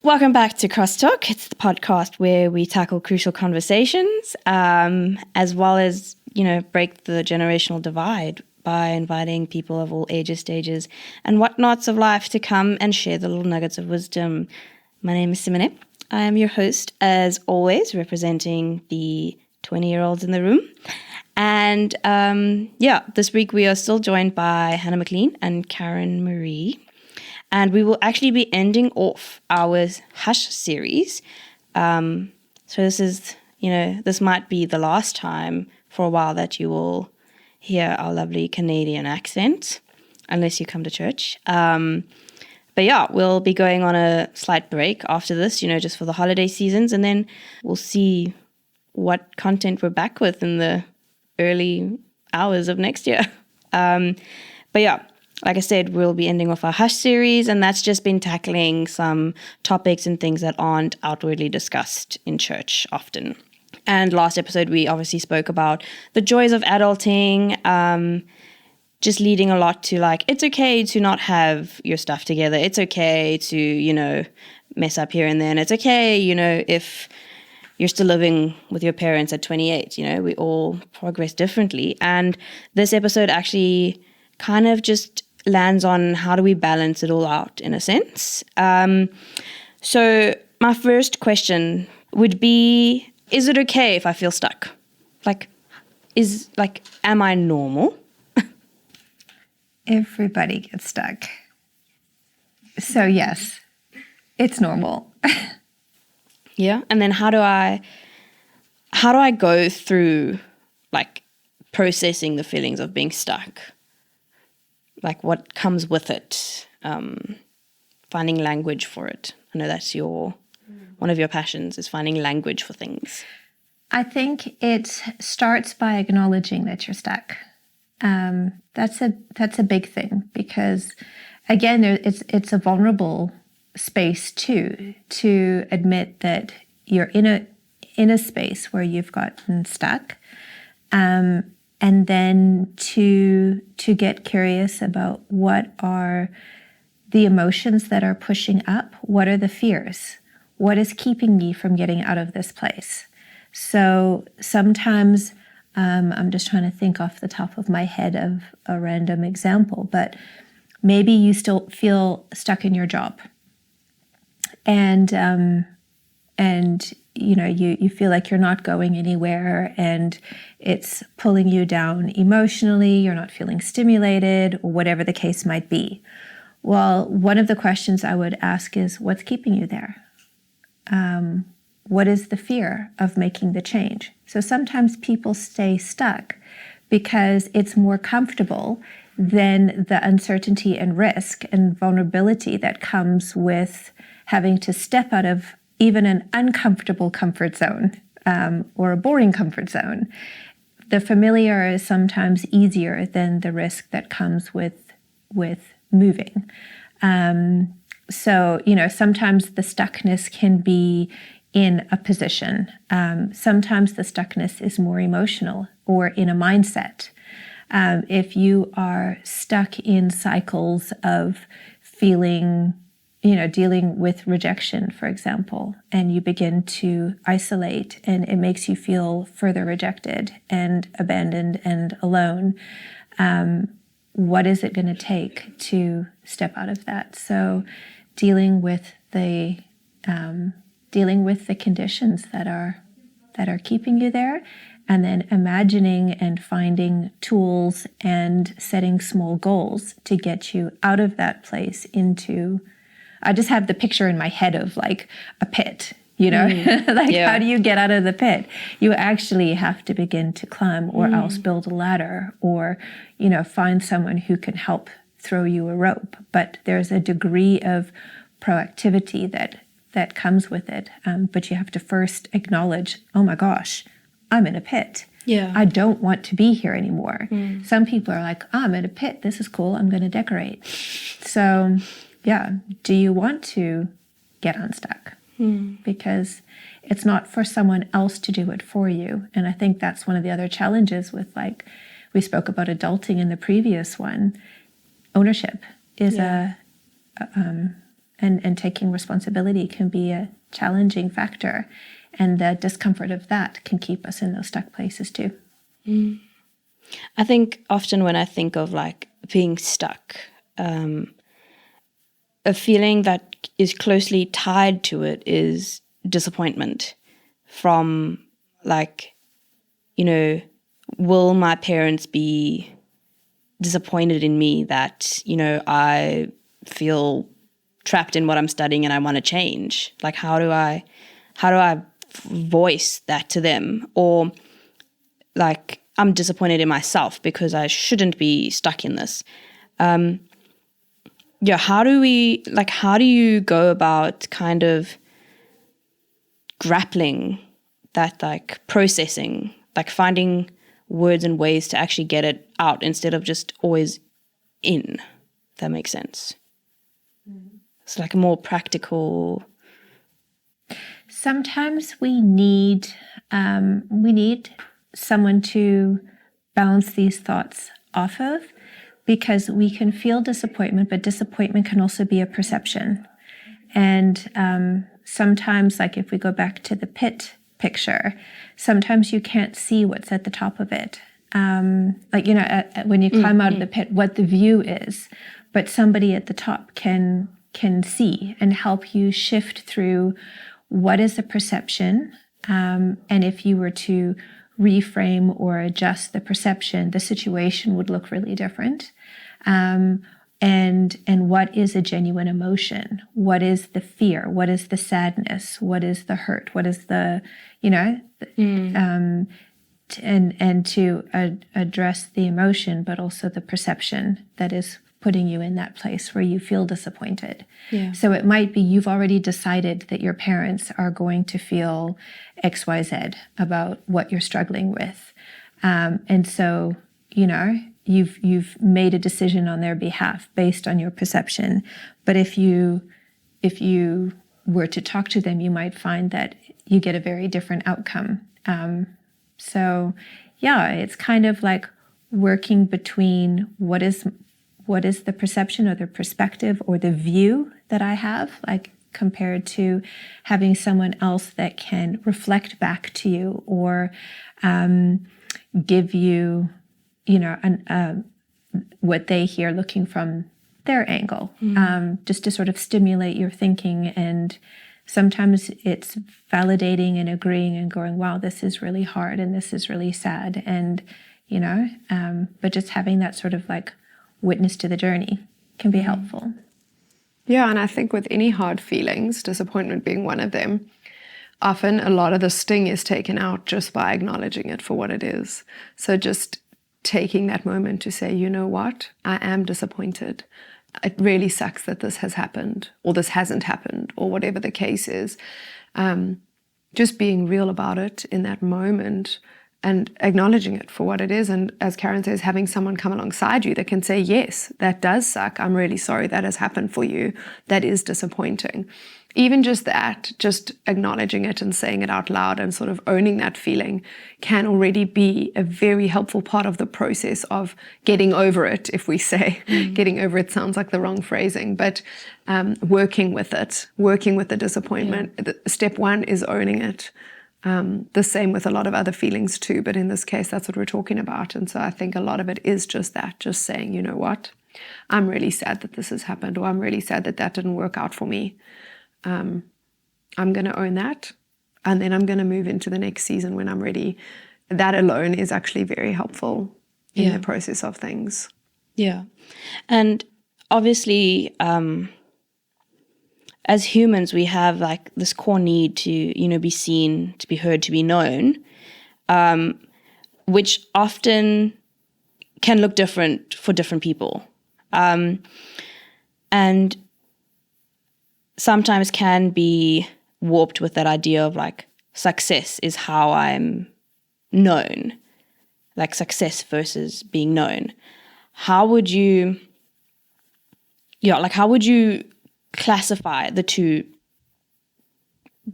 Welcome back to Crosstalk. It's the podcast where we tackle crucial conversations, as well as, break the generational divide by inviting people of all ages, stages, and whatnots of life to come and share the little nuggets of wisdom. My name is Simone. I am your host, as always, representing the 20-year-olds in the room. And this week we are still joined by Hannah McLean and Karen Maree. And we will actually be ending off our Hush series. So this is, this might be the last time for a while that you will hear our lovely Canadian accent, unless you come to church. But yeah, we'll be going on a slight break after this, just for the holiday seasons. And then we'll see what content we're back with in the early hours of next year. Like I said, we'll be ending off our Hush series, and that's just been tackling some topics and things that aren't outwardly discussed in church often. And last episode, we obviously spoke about the joys of adulting, just leading a lot to it's okay to not have your stuff together. It's okay to, mess up here and there. And it's okay, if you're still living with your parents at 28, we all progress differently. And this episode actually kind of just lands on how do we balance it all out in a sense. So my first question would be, is it okay if I feel stuck? Am I normal? Everybody gets stuck. So yes, it's normal. Yeah. And then how do I go through processing the feelings of being stuck? What comes with it, finding language for it. I know that's one of your passions is finding language for things. I think it starts by acknowledging that you're stuck. That's a big thing because, again, it's a vulnerable space too, to admit that you're in a space where you've gotten stuck. And then to get curious about what are the emotions that are pushing up, what are the fears, what is keeping me from getting out of this place. So sometimes I'm just trying to think off the top of my head of a random example, but maybe you still feel stuck in your job, and you feel like you're not going anywhere and it's pulling you down emotionally, you're not feeling stimulated, or whatever the case might be. Well, one of the questions I would ask is, what's keeping you there? What is the fear of making the change? So sometimes people stay stuck because it's more comfortable than the uncertainty and risk and vulnerability that comes with having to step out of even an uncomfortable comfort zone, or a boring comfort zone. The familiar is sometimes easier than the risk that comes with moving. So, sometimes the stuckness can be in a position. Sometimes the stuckness is more emotional or in a mindset. If you are stuck in cycles of feeling, dealing with rejection, for example, and you begin to isolate and it makes you feel further rejected and abandoned and alone, what is it going to take to step out of that? So dealing with the conditions that are keeping you there, and then imagining and finding tools and setting small goals to get you out of that place into, I just have the picture in my head of a pit, How do you get out of the pit? You actually have to begin to climb, or else build a ladder, or, find someone who can help throw you a rope. But there's a degree of proactivity that comes with it. But you have to first acknowledge, oh my gosh, I'm in a pit. Yeah. I don't want to be here anymore. Some people are like, oh, I'm in a pit. This is cool. I'm going to decorate. So, yeah, do you want to get unstuck? Because it's not for someone else to do it for you. And I think that's one of the other challenges with, we spoke about adulting in the previous one. Ownership is a and taking responsibility can be a challenging factor. And the discomfort of that can keep us in those stuck places too. I think often when I think of like being stuck, a feeling that is closely tied to it is disappointment from like, will my parents be disappointed in me that, I feel trapped in what I'm studying and I want to change? Like, how do I voice that to them? Or like, I'm disappointed in myself because I shouldn't be stuck in this. How do you go about kind of grappling that, like processing, like finding words and ways to actually get it out instead of just always in, if that makes sense? It's like a more practical. Sometimes we need someone to bounce these thoughts off of, because we can feel disappointment, but disappointment can also be a perception. And sometimes, like if we go back to the pit picture, sometimes you can't see what's at the top of it. When you climb out of the pit, what the view is, but somebody at the top can see and help you shift through what is a perception. And if you were to reframe or adjust the perception, the situation would look really different. And what is a genuine emotion? What is the fear? What is the sadness? What is the hurt? What is the, and to address the emotion, but also the perception that is putting you in that place where you feel disappointed. Yeah. So it might be you've already decided that your parents are going to feel XYZ about what you're struggling with. And so, you've made a decision on their behalf based on your perception. But if you were to talk to them, you might find that you get a very different outcome. It's kind of like working between what is the perception or the perspective or the view that I have, like compared to having someone else that can reflect back to you or give you, what they hear looking from their angle, just to sort of stimulate your thinking. And sometimes it's validating and agreeing and going, wow, this is really hard and this is really sad. And, but just having that sort of like witness to the journey can be helpful. Yeah, and I think with any hard feelings, disappointment being one of them, often a lot of the sting is taken out just by acknowledging it for what it is. So just taking that moment to say, you know what, I am disappointed. It really sucks that this has happened or this hasn't happened or whatever the case is. Just being real about it in that moment and acknowledging it for what it is. And as Karen says, having someone come alongside you that can say, yes, that does suck. I'm really sorry that has happened for you. That is disappointing. Even just that, just acknowledging it and saying it out loud and sort of owning that feeling can already be a very helpful part of the process of getting over it, if we say. Getting over it sounds like the wrong phrasing, but working with it, working with the disappointment. Yeah. Step one is owning it. The same with a lot of other feelings too, but in this case, that's what we're talking about. And so I think a lot of it is just that, just saying, you know what, I'm really sad that this has happened, or I'm really sad that that didn't work out for me. I'm going to own that, and then I'm going to move into the next season when I'm ready. That alone is actually very helpful in the process of things. Yeah. And obviously, as humans, we have like this core need to, be seen, to be heard, to be known, which often can look different for different people. And sometimes can be warped with that idea of like success is how I'm known, like success versus being known. How would you classify the two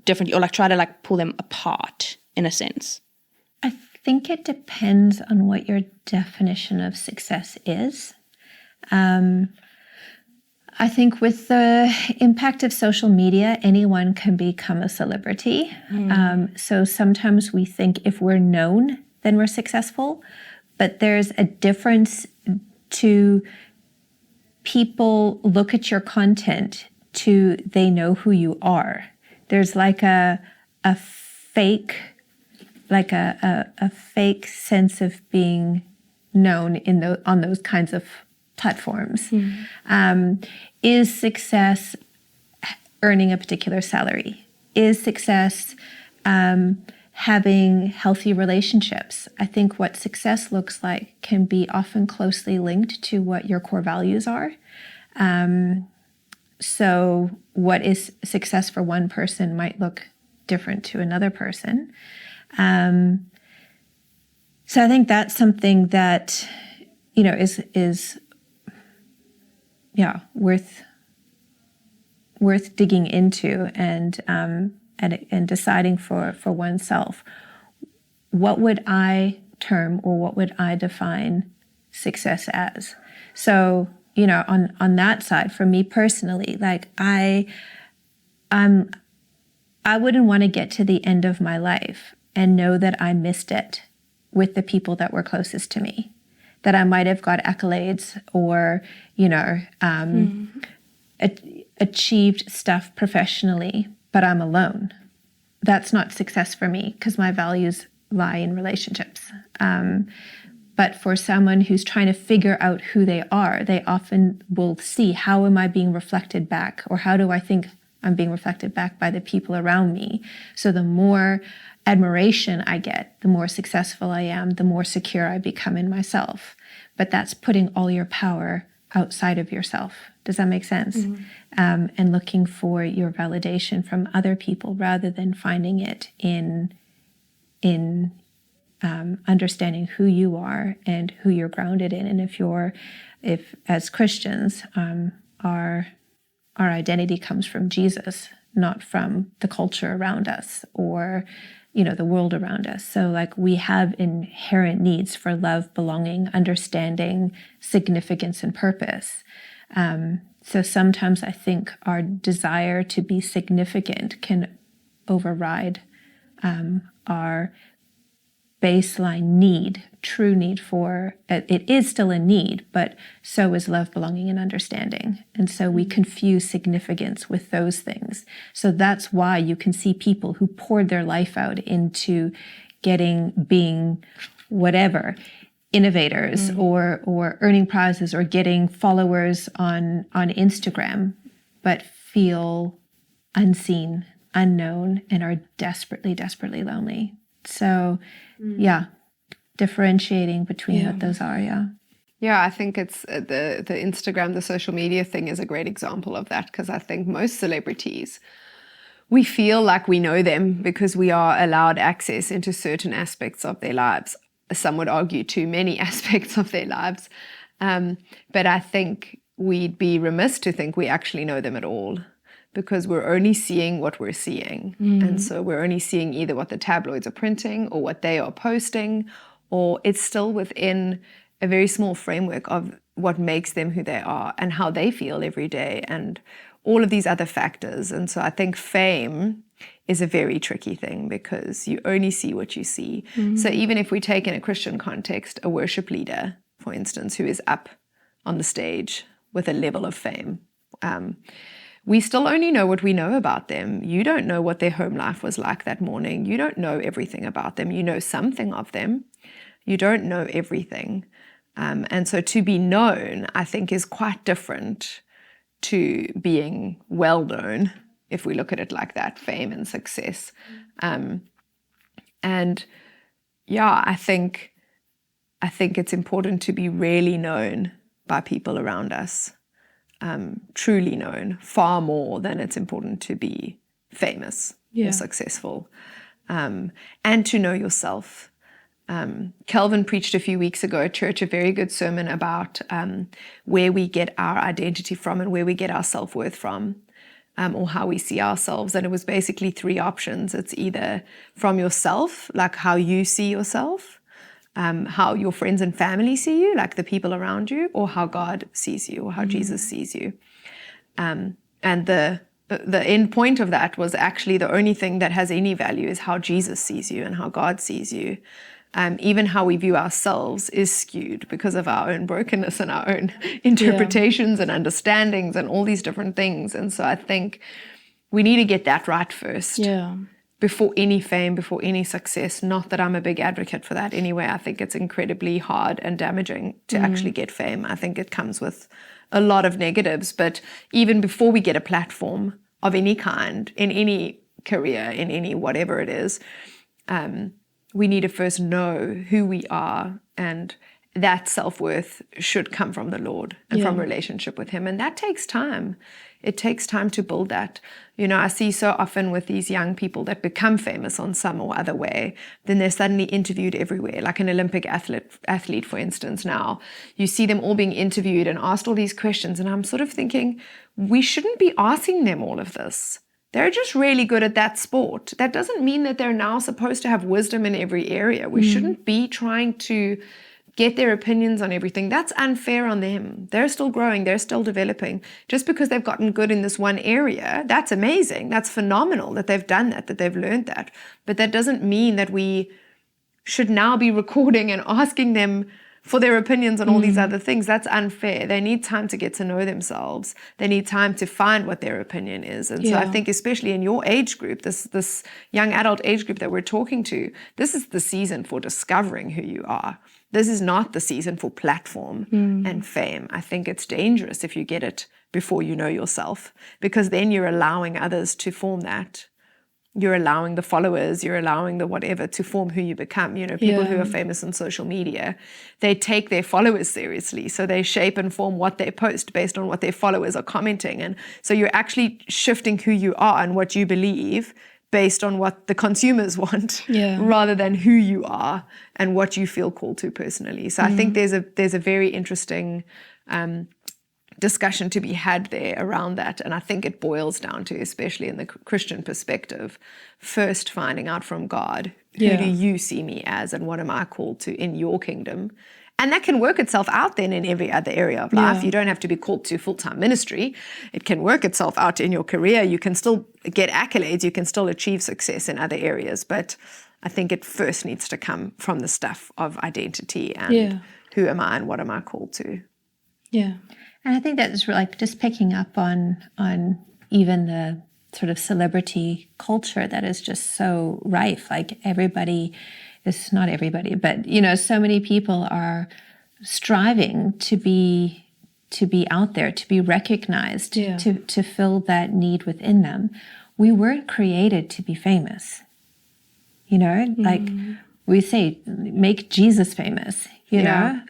differently, or like try to like pull them apart in a sense? I think it depends on what your definition of success is. I think with the impact of social media, anyone can become a celebrity. So sometimes we think if we're known, then we're successful. But there's a difference to people look at your content to they know who you are. There's like a fake, like a fake sense of being known on those kinds of platforms. Is success earning a particular salary? Is success having healthy relationships? I think what success looks like can be often closely linked to what your core values are. So what is success for one person might look different to another person. So I think that's something that, is worth digging into and deciding for oneself. What would I term or what would I define success as? So, on that side, for me personally, like I wouldn't want to get to the end of my life and know that I missed it with the people that were closest to me, that I might have got accolades or, achieved stuff professionally, but I'm alone. That's not success for me because my values lie in relationships. But for someone who's trying to figure out who they are, they often will see, how am I being reflected back? Or how do I think I'm being reflected back by the people around me? So the more admiration I get, the more successful I am, the more secure I become in myself. But that's putting all your power outside of yourself. Does that make sense? And looking for your validation from other people rather than finding it in understanding who you are and who you're grounded in. And if as Christians, our identity comes from Jesus, not from the culture around us or the world around us. So like we have inherent needs for love, belonging, understanding, significance, and purpose. So sometimes I think our desire to be significant can override our baseline true need for it is still a need, but so is love, belonging, and understanding. And so we confuse significance with those things. So that's why you can see people who poured their life out into being whatever, innovators or earning prizes or getting followers on Instagram, but feel unseen, unknown, and are desperately, desperately lonely. So, differentiating between what those are, Yeah, I think it's the Instagram, the social media thing is a great example of that, because I think most celebrities, we feel like we know them because we are allowed access into certain aspects of their lives. Some would argue too many aspects of their lives. But I think we'd be remiss to think we actually know them at all, because we're only seeing what we're seeing. And so we're only seeing either what the tabloids are printing or what they are posting, or it's still within a very small framework of what makes them who they are and how they feel every day and all of these other factors. And so I think fame is a very tricky thing because you only see what you see. So even if we take in a Christian context, a worship leader, for instance, who is up on the stage with a level of fame, we still only know what we know about them. You don't know what their home life was like that morning. You don't know everything about them. You know something of them. You don't know everything. And so to be known, I think, is quite different to being well known, if we look at it like that, fame and success. I think it's important to be really known by people around us, truly known, far more than it's important to be famous or successful, and to know yourself. Calvin preached a few weeks ago at church a very good sermon about where we get our identity from and where we get our self-worth from, or how we see ourselves. And it was basically three options. It's either from yourself, like how you see yourself, how your friends and family see you, like the people around you, or how God sees you, or how Jesus sees you. And the end point of that was actually the only thing that has any value is how Jesus sees you and how God sees you. Even how we view ourselves is skewed because of our own brokenness and our own interpretations and understandings and all these different things. And so I think we need to get that right first. Yeah. Before any fame, before any success. Not that I'm a big advocate for that anyway. I think it's incredibly hard and damaging to actually get fame. I think it comes with a lot of negatives. But even before we get a platform of any kind, in any career, in any whatever it is, we need to first know who we are, and that self-worth should come from the Lord and from relationship with Him. And that takes time. It takes time to build that. You know, I see so often with these young people that become famous on some or other way, then they're suddenly interviewed everywhere, like an Olympic athlete, for instance. Now, you see them all being interviewed and asked all these questions. And I'm sort of thinking, we shouldn't be asking them all of this. They're just really good at that sport. That doesn't mean that they're now supposed to have wisdom in every area. We shouldn't be trying to get their opinions on everything. That's unfair on them. They're still growing. They're still developing. Just because they've gotten good in this one area, that's amazing. That's phenomenal that they've done that they've learned that. But that doesn't mean that we should now be recording and asking them for their opinions on all these other things. That's unfair. They need time to get to know themselves. They need time to find what their opinion is. And so I think especially in your age group, this young adult age group that we're talking to, this is the season for discovering who you are. This is not the season for platform and fame. I think it's dangerous if you get it before you know yourself, because then you're allowing others to form that. You're allowing the followers, you're allowing the whatever to form who you become. You know, people who are famous on social media, they take their followers seriously. So they shape and form what they post based on what their followers are commenting. And so you're actually shifting who you are and what you believe based on what the consumers want, rather than who you are and what you feel called to personally. So I think there's a very interesting discussion to be had there around that. And I think it boils down to, especially in the Christian perspective, first finding out from God, who do you see me as and what am I called to in your kingdom? And that can work itself out then in every other area of life. You don't have to be called to full-time ministry. It can work itself out in your career. You can still get accolades. You can still achieve success in other areas. But I think it first needs to come from the stuff of identity and who am I and what am I called to? Yeah. And I think that's like just picking up on even the sort of celebrity culture that is just so rife. Like everybody, it's not everybody, but you know, so many people are striving to be out there, to be recognized, to fill that need within them. We weren't created to be famous. You know, like we say, make Jesus famous, you know?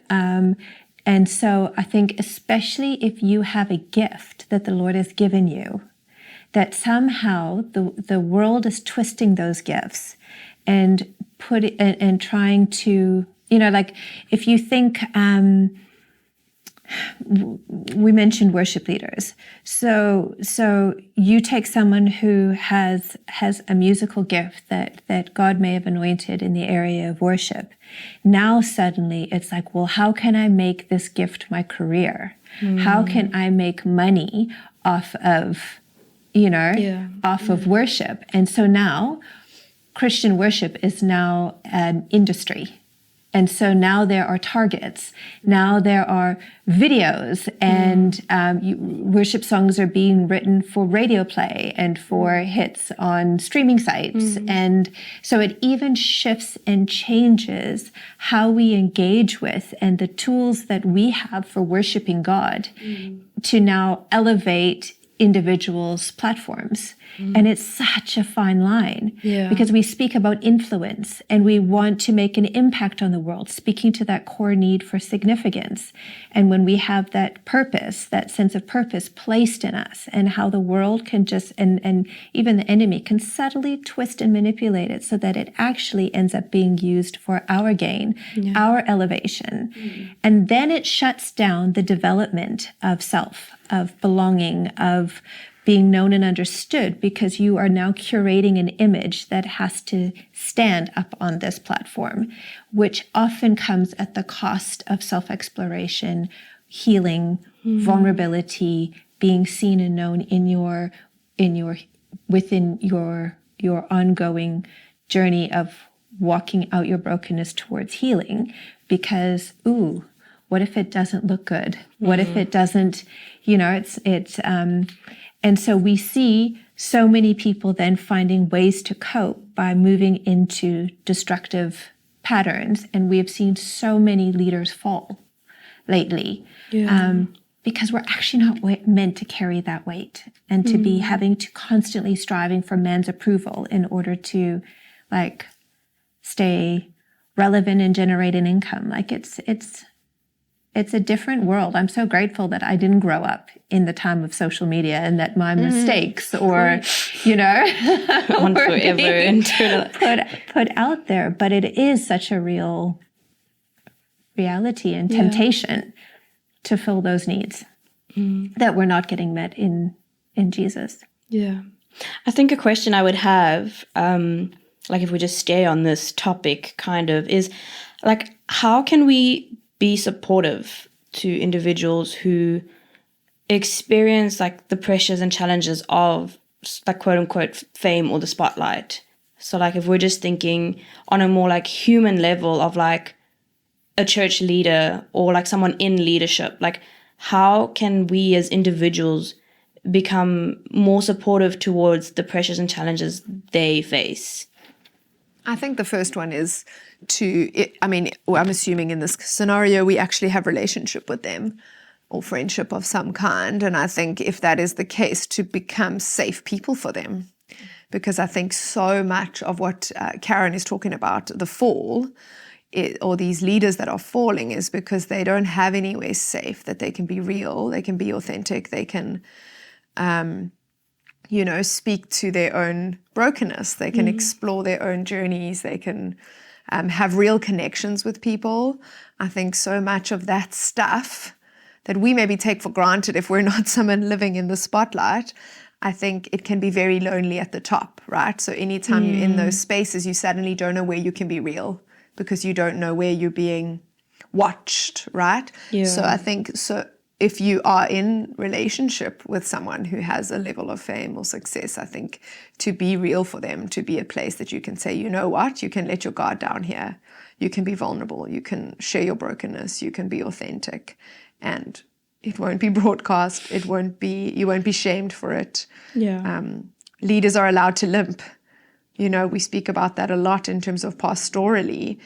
And so I think especially if you have a gift that the Lord has given you, that somehow the world is twisting those gifts and and trying to, you know, like if you think, we mentioned worship leaders. So you take someone who has a musical gift that God may have anointed in the area of worship. Now suddenly it's like, well, how can I make this gift my career? How can I make money off of, off of worship? And so now Christian worship is now an industry. And so now there are targets. Now there are videos, and worship songs are being written for radio play and for hits on streaming sites. And so it even shifts and changes how we engage with and the tools that we have for worshiping God to now elevate individuals' platforms. And it's such a fine line because we speak about influence and we want to make an impact on the world, speaking to that core need for significance. And when we have that purpose, that sense of purpose placed in us, and how the world can just, and even the enemy can subtly twist and manipulate it so that it actually ends up being used for our gain, our elevation. And then it shuts down the development of self, of belonging, of being known and understood, because you are now curating an image that has to stand up on this platform, which often comes at the cost of self-exploration, healing, vulnerability, being seen and known within your ongoing journey of walking out your brokenness towards healing. Because what if it doesn't look good? What if it doesn't, and so we see so many people then finding ways to cope by moving into destructive patterns. And we have seen so many leaders fall lately, because we're actually not meant to carry that weight and to be having to constantly striving for man's approval in order to stay relevant and generate an income. It's a different world. I'm so grateful that I didn't grow up in the time of social media and that my mistakes or, on forever put out there. But it is such a real reality and temptation to fill those needs that we're not getting met in Jesus. Yeah. I think a question I would have, if we just stay on this topic kind of, is how can we be supportive to individuals who experience the pressures and challenges of quote unquote fame or the spotlight? So if we're just thinking on a more human level of a church leader or someone in leadership, how can we as individuals become more supportive towards the pressures and challenges they face? I think the first one is I'm assuming in this scenario, we actually have relationship with them or friendship of some kind. And I think if that is the case, to become safe people for them. Because I think so much of what Karen is talking about, the fall, or these leaders that are falling, is because they don't have anywhere safe that they can be real, they can be authentic, they can speak to their own brokenness. They can explore their own journeys. They can have real connections with people. I think so much of that stuff that we maybe take for granted if we're not someone living in the spotlight, I think it can be very lonely at the top, right? So anytime you're in those spaces, you suddenly don't know where you can be real because you don't know where you're being watched, right? Yeah. So I think if you are in relationship with someone who has a level of fame or success, I think to be real for them, to be a place that you can say, you know what, you can let your guard down here. You can be vulnerable. You can share your brokenness. You can be authentic. And it won't be broadcast. You won't be shamed for it. Yeah. Leaders are allowed to limp. We speak about that a lot in terms of pastorally.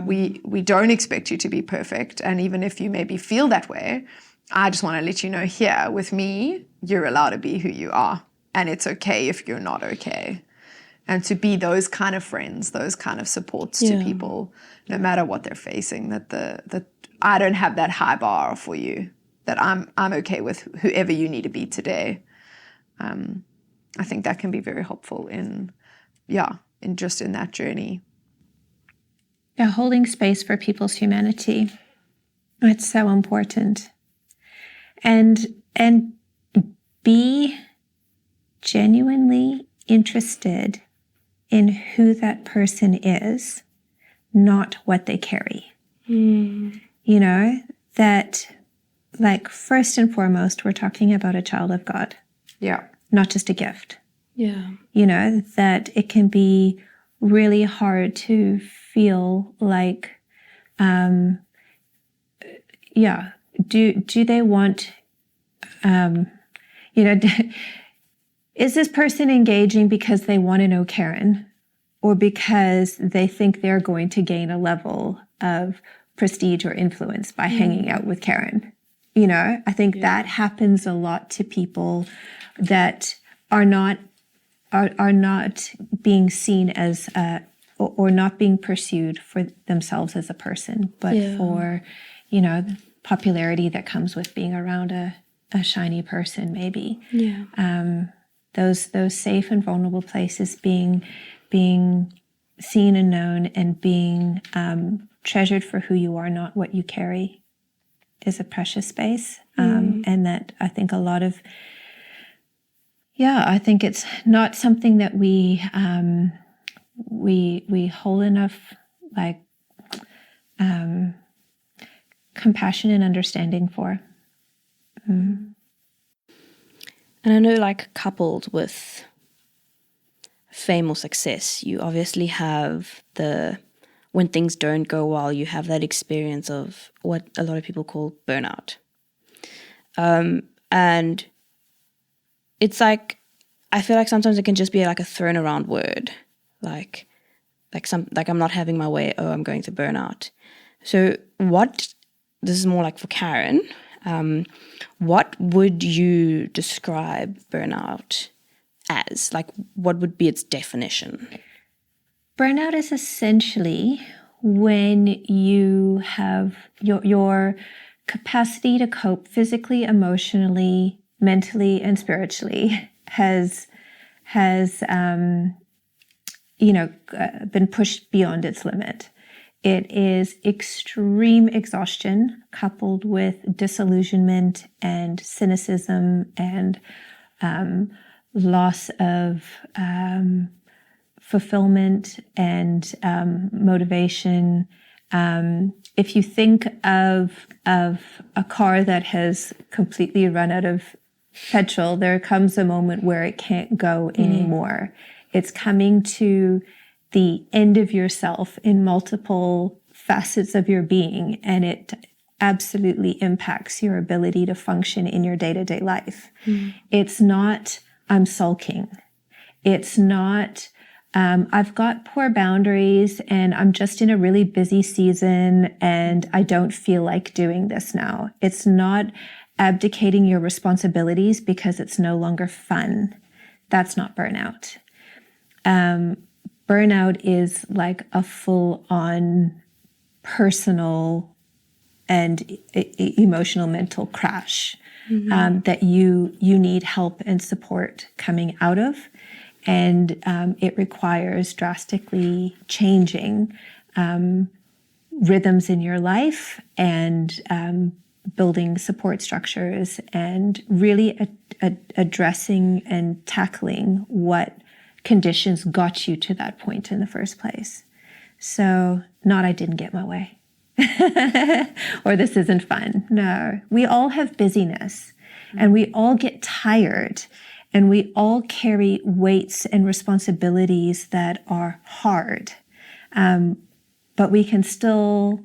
We don't expect you to be perfect. And even if you maybe feel that way, I just want to let you know here with me, you're allowed to be who you are. And it's okay if you're not okay. And to be those kind of friends, those kind of supports to people, no matter what they're facing, that I don't have that high bar for you, that I'm okay with whoever you need to be today. I think that can be very helpful in that journey. Yeah, holding space for people's humanity. It's so important. And be genuinely interested in who that person is, not what they carry. That first and foremost, we're talking about a child of God. Yeah. Not just a gift. Yeah. That it can be really hard to feel do they want, is this person engaging because they want to know Karen or because they think they're going to gain a level of prestige or influence by hanging out with Karen? I think that happens a lot to people that are not being seen as or not being pursued for themselves as a person, but for the popularity that comes with being around a shiny person, maybe. Those safe and vulnerable places, being seen and known and being treasured for who you are, not what you carry, is a precious space. And that I think a lot of I think it's not something that we hold enough compassion and understanding for. And I know, like, coupled with fame or success, you obviously have when things don't go well, you have that experience of what a lot of people call burnout. And it's like, I feel like sometimes it can just be like a thrown around word, like I'm not having my way. Oh, I'm going to burnout. So this is more like for Karen. What would you describe burnout as? Like, what would be its definition? Burnout is essentially when you have your capacity to cope physically, emotionally, mentally, and spiritually has been pushed beyond its limit. It is extreme exhaustion coupled with disillusionment and cynicism and loss of fulfillment and motivation. If you think of a car that has completely run out of petrol, there comes a moment where it can't go anymore. It's coming to the end of yourself in multiple facets of your being, and it absolutely impacts your ability to function in your day-to-day life. It's not, I'm sulking. It's not, I've got poor boundaries and I'm just in a really busy season and I don't feel like doing this now. It's not abdicating your responsibilities because it's no longer fun. That's not burnout. Burnout is like a full-on personal and emotional mental crash that you need help and support coming out of. And it requires drastically changing rhythms in your life and building support structures and really addressing and tackling what conditions got you to that point in the first place. So not I didn't get my way or this isn't fun. No, we all have busyness and we all get tired and we all carry weights and responsibilities that are hard. But we can still,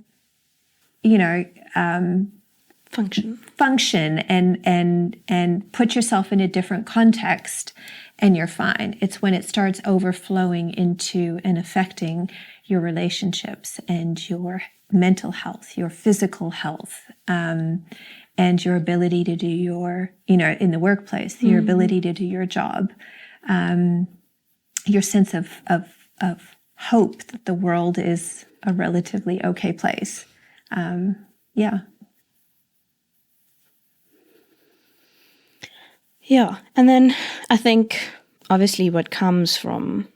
function and put yourself in a different context and you're fine. It's when it starts overflowing into and affecting your relationships and your mental health, your physical health, and your ability to do your, in the workplace, your ability to do your job, your sense of hope that the world is a relatively okay place. Yeah. And then I think obviously what comes from,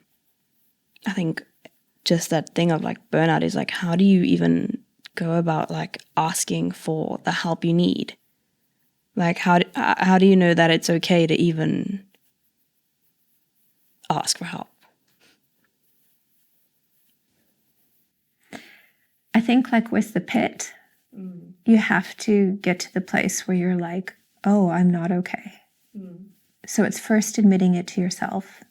just that thing of like burnout is like, how do you even go about like asking for the help you need? Like, how do you know that it's okay to even ask for help? I think like with the pit, you have to get to the place where you're like, oh, I'm not okay. So it's first admitting it to yourself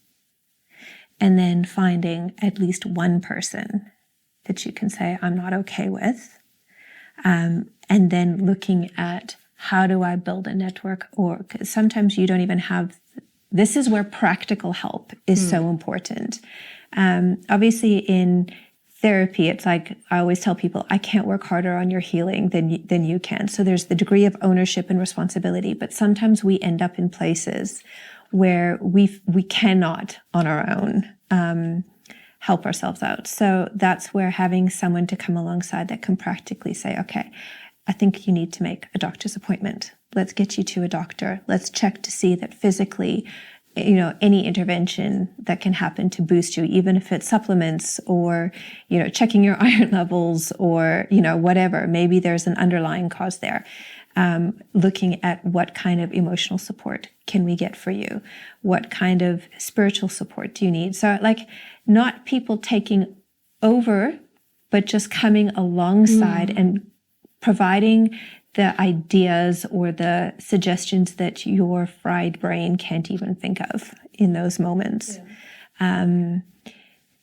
and then finding at least one person that you can say, I'm not okay with. And then looking at how do I build a network, or 'cause sometimes you don't even have, this is where practical help is so important. Obviously in therapy, it's like, I always tell people, I can't work harder on your healing than you can. So there's the degree of ownership and responsibility, but sometimes we end up in places where we cannot on our own help ourselves out. So that's where having someone to come alongside that can practically say, okay, I think you need to make a doctor's appointment. Let's get you to a doctor. Let's check to see that physically, any intervention that can happen to boost you, even if it's supplements or, checking your iron levels or, whatever, maybe there's an underlying cause there. Looking at what kind of emotional support can we get for you? What kind of spiritual support do you need? So like not people taking over, but just coming alongside and providing ideas or the suggestions that your fried brain can't even think of in those moments.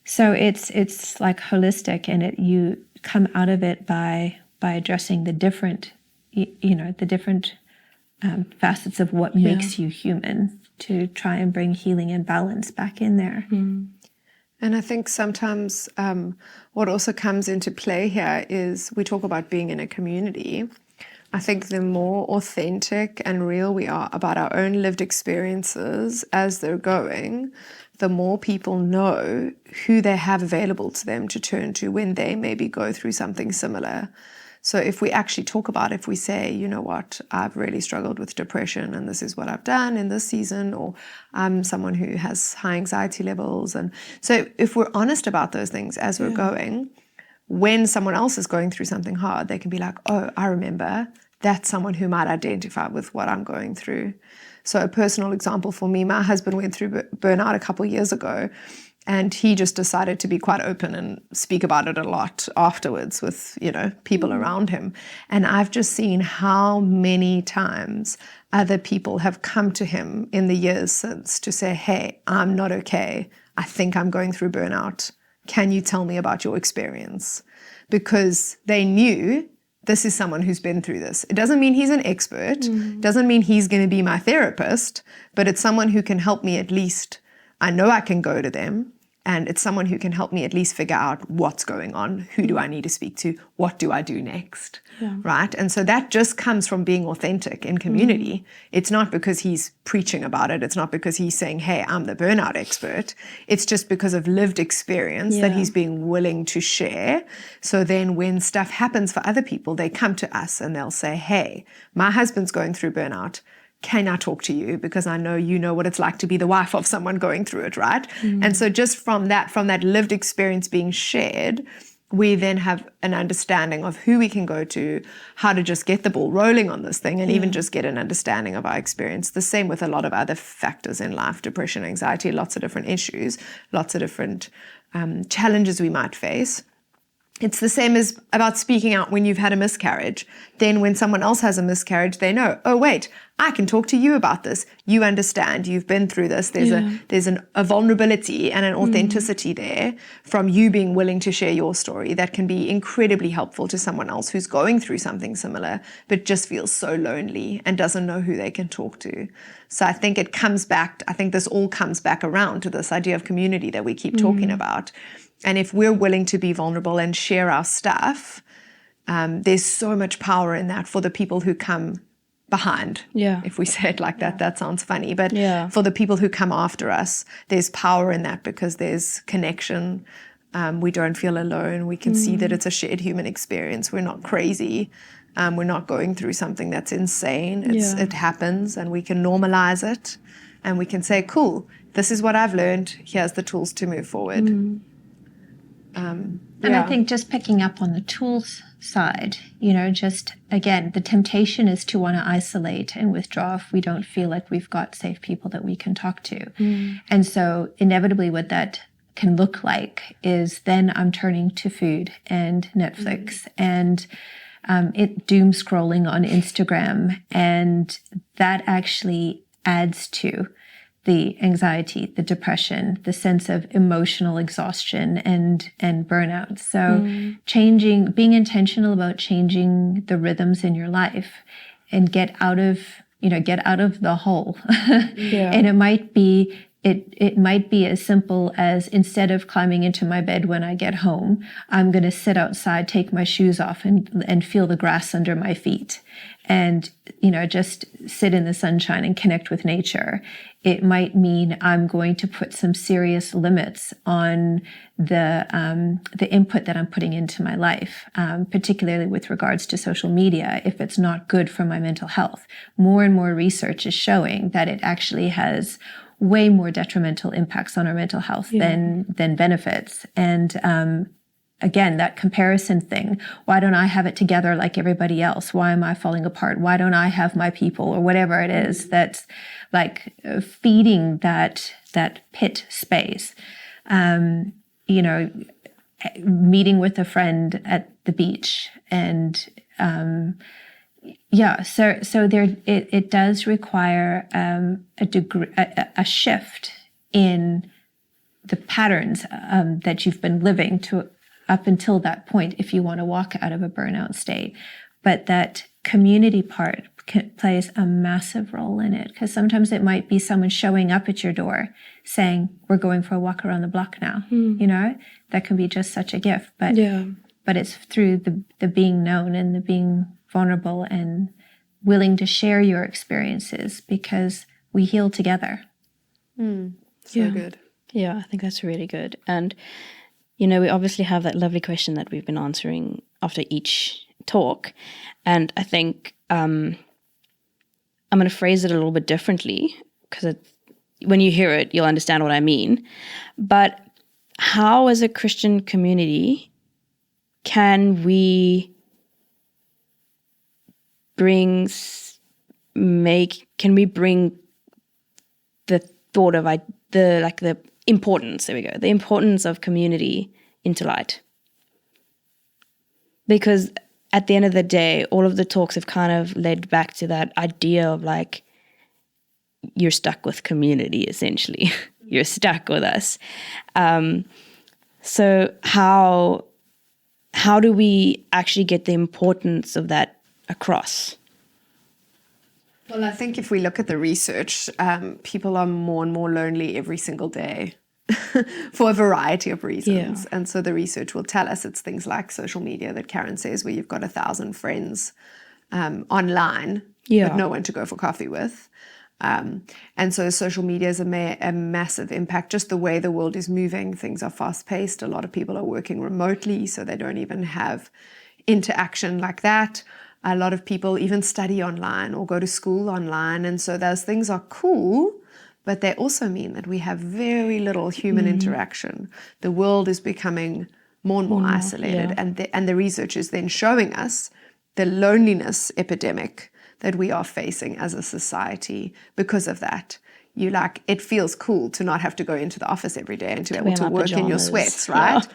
So it's like holistic, and you come out of it by addressing the different, the different facets of what makes you human, to try and bring healing and balance back in there. And I think sometimes what also comes into play here is we talk about being in a community. I think the more authentic and real we are about our own lived experiences as they're going, the more people know who they have available to them to turn to when they maybe go through something similar. So if we actually talk about, if we say, you know what, I've really struggled with depression and this is what I've done in this season, or I'm someone who has high anxiety levels. And so if we're honest about those things as we're going, when someone else is going through something hard, they can be like, oh, I remember, that's someone who might identify with what I'm going through. So a personal example for me, my husband went through burnout a couple of years ago, and he just decided to be quite open and speak about it a lot afterwards with, people around him. And I've just seen how many times other people have come to him in the years since to say, hey, I'm not okay. I think I'm going through burnout. Can you tell me about your experience? Because they knew this is someone who's been through this. It doesn't mean he's an expert. Doesn't mean he's going to be my therapist, but it's someone who can help me at least. I know I can go to them, and it's someone who can help me at least figure out what's going on. Who do I need to speak to? What do I do next? Right? And so that just comes from being authentic in community. It's not because he's preaching about it. It's not because he's saying, hey, I'm the burnout expert. It's just because of lived experience that he's being willing to share. So then when stuff happens for other people, they come to us and they'll say, hey, my husband's going through burnout. Can I talk to you? Because I know you know what it's like to be the wife of someone going through it, right? And so just from that lived experience being shared, we then have an understanding of who we can go to, how to just get the ball rolling on this thing, and even just get an understanding of our experience. The same with a lot of other factors in life, depression, anxiety, lots of different issues, lots of different challenges we might face. It's the same as about speaking out when you've had a miscarriage. Then when someone else has a miscarriage, they know, oh, wait, I can talk to you about this. You understand. You've been through this. There's a vulnerability and an authenticity there from you being willing to share your story that can be incredibly helpful to someone else who's going through something similar, but just feels so lonely and doesn't know who they can talk to. So I think this all comes back around to this idea of community that we keep talking about. And if we're willing to be vulnerable and share our stuff, there's so much power in that for the people who come behind. If we say it like that, that sounds funny. But for the people who come after us, there's power in that because there's connection. We don't feel alone. We can see that it's a shared human experience. We're not crazy. We're not going through something that's insane. It happens, and we can normalize it. And we can say, cool, this is what I've learned. Here's the tools to move forward. And I think just picking up on the tools side, just again, the temptation is to want to isolate and withdraw if we don't feel like we've got safe people that we can talk to. And so inevitably what that can look like is then I'm turning to food and Netflix and doom scrolling on Instagram. And that actually adds to the anxiety, the depression, the sense of emotional exhaustion and burnout. So being intentional about changing the rhythms in your life and get out of the hole. And it might be as simple as, instead of climbing into my bed when I get home, I'm going to sit outside, take my shoes off and feel the grass under my feet and, just sit in the sunshine and connect with nature. It might mean I'm going to put some serious limits on the input that I'm putting into my life, particularly with regards to social media, if it's not good for my mental health. More and more research is showing that it actually has way more detrimental impacts on our mental health than benefits. And again, that comparison thing. Why don't I have it together like everybody else? Why am I falling apart? Why don't I have my people, or whatever it is that's like feeding that pit space? Meeting with a friend at the beach and Yeah, so there it does require a shift in the patterns that you've been living to up until that point if you want to walk out of a burnout state. But that community part plays a massive role in it, because sometimes it might be someone showing up at your door saying, we're going for a walk around the block now. You know, that can be just such a gift. But it's through the being known and the being vulnerable and willing to share your experiences, because we heal together. Good. Yeah, I think that's really good. And, you know, we obviously have that lovely question that we've been answering after each talk. And I think I'm going to phrase it a little bit differently, because when you hear it, you'll understand what I mean. But how, as a Christian community, can we bring the thought of the importance, the importance of community into light? Because at the end of the day, all of the talks have kind of led back to that idea of like, you're stuck with community, essentially. You're stuck with us. So how do we actually get the importance of that across? Well, I think if we look at the research, people are more and more lonely every single day for a variety of reasons. And so the research will tell us it's things like social media that Karen says, where you've got 1,000 friends online, but no one to go for coffee with. And so social media is a massive impact. Just the way the world is moving, things are fast-paced. A lot of people are working remotely, so they don't even have interaction like that. A lot of people even study online or go to school online. And so those things are cool, but they also mean that we have very little human interaction. The world is becoming more and more isolated. And the research is then showing us the loneliness epidemic that we are facing as a society because of that. It feels cool to not have to go into the office every day and to be able to work in your sweats, right?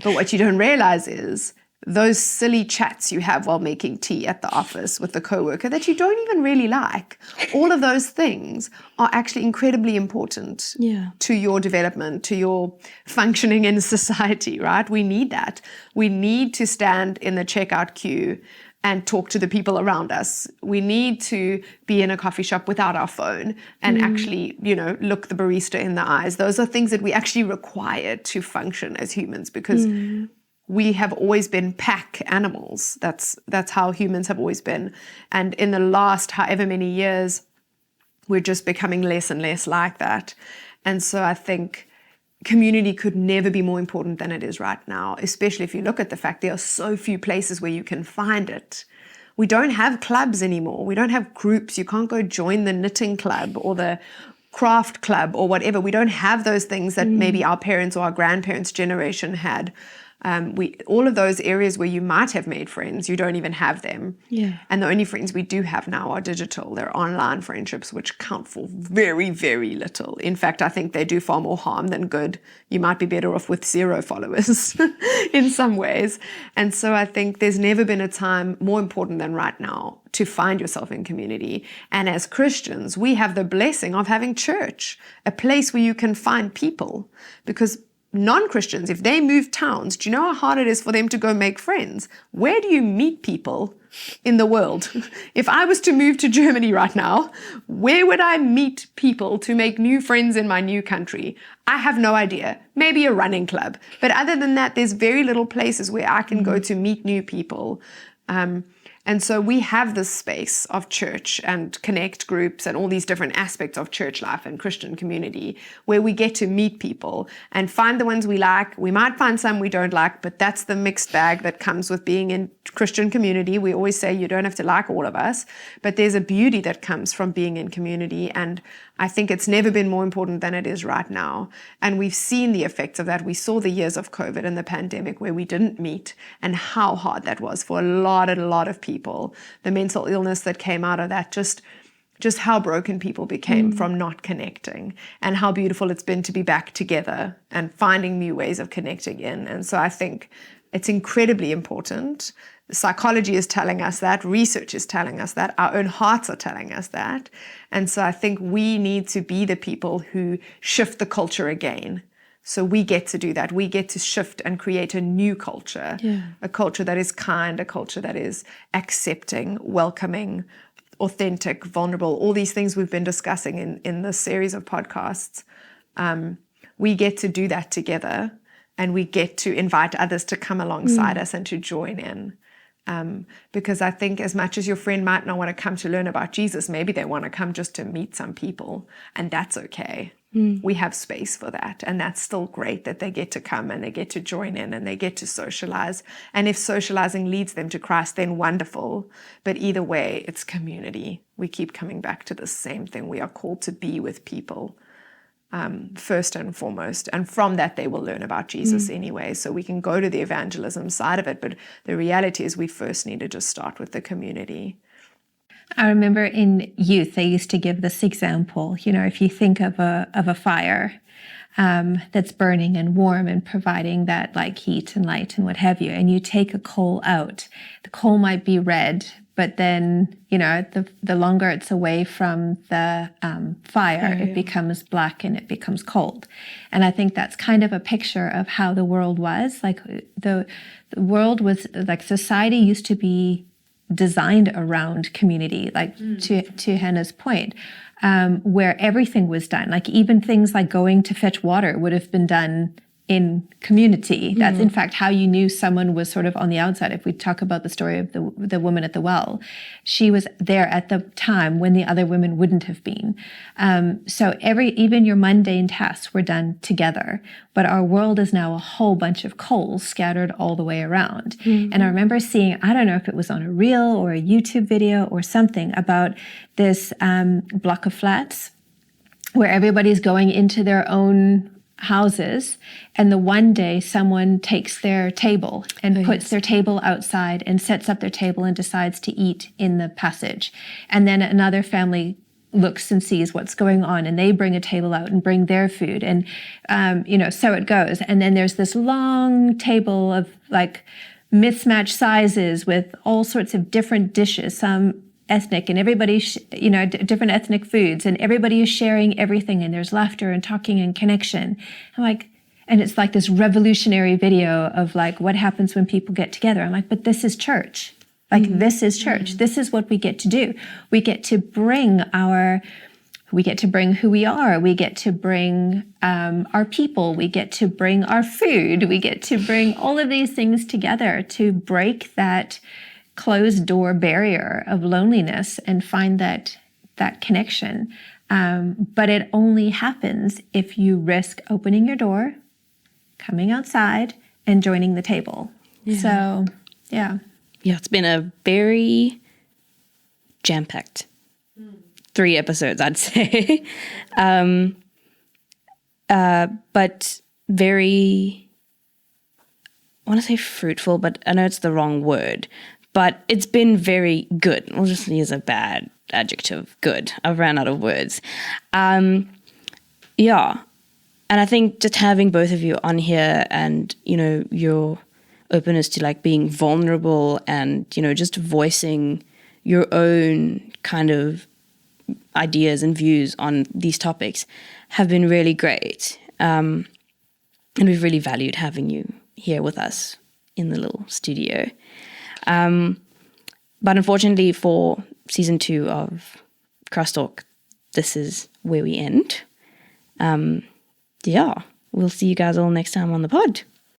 But what you don't realize is those silly chats you have while making tea at the office with the coworker that you don't even really like, all of those things are actually incredibly important to your development, to your functioning in society, right? We need that. We need to stand in the checkout queue and talk to the people around us. We need to be in a coffee shop without our phone and actually, look the barista in the eyes. Those are things that we actually require to function as humans, because we have always been pack animals. That's how humans have always been. And in the last however many years, we're just becoming less and less like that. And so I think community could never be more important than it is right now, especially if you look at the fact there are so few places where you can find it. We don't have clubs anymore. We don't have groups. You can't go join the knitting club or the craft club or whatever. We don't have those things that maybe our parents or our grandparents' generation had. All of those areas where you might have made friends, you don't even have them. And the only friends we do have now are digital. They're online friendships, which count for very, very little. In fact, I think they do far more harm than good. You might be better off with 0 followers in some ways. And so I think there's never been a time more important than right now to find yourself in community. And as Christians, we have the blessing of having church, a place where you can find people, because non-Christians, if they move towns, do you know how hard it is for them to go make friends? Where do you meet people in the world? If I was to move to Germany right now, where would I meet people to make new friends in my new country? I have no idea. Maybe a running club. But other than that, there's very little places where I can go to meet new people. And so we have this space of church and connect groups and all these different aspects of church life and Christian community where we get to meet people and find the ones we like. We might find some we don't like, but that's the mixed bag that comes with being in Christian community. We always say you don't have to like all of us, but there's a beauty that comes from being in community. And I think it's never been more important than it is right now. And we've seen the effects of that. We saw the years of COVID and the pandemic where we didn't meet and how hard that was for a lot of people. The mental illness that came out of that, just how broken people became from not connecting, and how beautiful it's been to be back together and finding new ways of connecting in. And so I think It's incredibly important. Psychology is telling us that. Research is telling us that. Our own hearts are telling us that. And so I think we need to be the people who shift the culture again. So we get to do that. We get to shift and create a new culture, a culture that is kind, a culture that is accepting, welcoming, authentic, vulnerable, all these things we've been discussing in this series of podcasts. We get to do that together, and we get to invite others to come alongside us and to join in. Because I think as much as your friend might not want to come to learn about Jesus, maybe they want to come just to meet some people, and that's okay. We have space for that, and that's still great that they get to come and they get to join in and they get to socialize. And if socializing leads them to Christ, then wonderful. But either way, it's community. We keep coming back to the same thing. We are called to be with people first and foremost. And from that, they will learn about Jesus anyway. So we can go to the evangelism side of it. But the reality is we first need to just start with the community. I remember in youth, they used to give this example, if you think of a fire that's burning and warm and providing that like heat and light and what have you, and you take a coal out, the coal might be red, but then, the longer it's away from the fire, it becomes black and it becomes cold. And I think that's kind of a picture of how the world was. Like the world was, like society used to be designed around community, like to Hannah's point, where everything was done. Like even things like going to fetch water would have been done in community. That's in fact how you knew someone was sort of on the outside. If we talk about the story of the woman at the well, she was there at the time when the other women wouldn't have been. So even your mundane tasks were done together. But our world is now a whole bunch of coals scattered all the way around. And I remember seeing, I don't know if it was on a reel or a YouTube video or something, about this block of flats where everybody's going into their own houses, and the one day someone takes their table and puts their table outside and sets up their table and decides to eat in the passage. And then another family looks and sees what's going on, and they bring a table out and bring their food, and so it goes. And then there's this long table of like mismatched sizes with all sorts of different dishes, some ethnic, and everybody, different ethnic foods, and everybody is sharing everything, and there's laughter and talking and connection. And it's like this revolutionary video of like what happens when people get together. I'm like, but this is church. Like this is church. This is what we get to do. We get to bring who we are. We get to bring our people. We get to bring our food. We get to bring all of these things together to break that closed door barrier of loneliness and find that connection. But it only happens if you risk opening your door, coming outside, and joining the table. So, yeah. Yeah, it's been a very jam-packed 3 episodes, I'd say. But very, I want to say fruitful, but I know it's the wrong word. But it's been very good. We'll just use a bad adjective. Good. I've ran out of words. Yeah. And I think just having both of you on here and, your openness to like being vulnerable and, just voicing your own kind of ideas and views on these topics have been really great. And we've really valued having you here with us in the little studio. But unfortunately for season 2 of Crosstalk, this is where we end. Yeah, we'll see you guys all next time on the pod.